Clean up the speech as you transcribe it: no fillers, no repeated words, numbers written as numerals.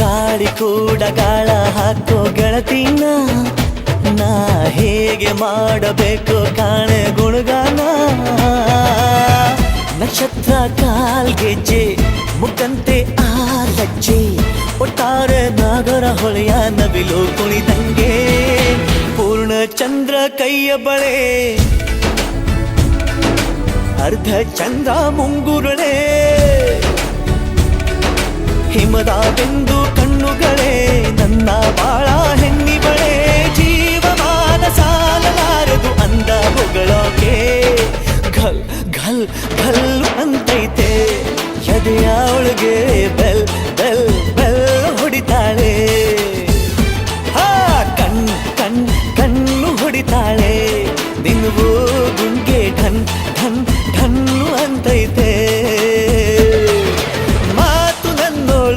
ಗಾಳಿ ಕೂಡ ಗಾಳ ಹಾಕೋ ಗೆಳತಿನ ನಾ ಹೇಗೆ ಮಾಡಬೇಕು ಕಾಣೆ ಗುಣಗಾನ ನಕ್ಷತ್ರ ಕಾಲ್ಗೆಜ್ಜೆ ಮುಖಂತೆ ಆ ಲಜ್ಜೆ ಒಟ್ಟಾರೆ ನಾಗರ ಹೊಳೆಯ ನವಿಲು ಕುಣಿದಂಗೆ ಪೂರ್ಣ ಚಂದ್ರ ಕೈಯ ಬಳೆ ಅರ್ಧ ಚಂದ್ರ ಮುಂಗುರುಳೆ ಹಿಮದ ಬೆಂದು ಕಣ್ಣುಗಳೇ ನನ್ನ ಬಾಳ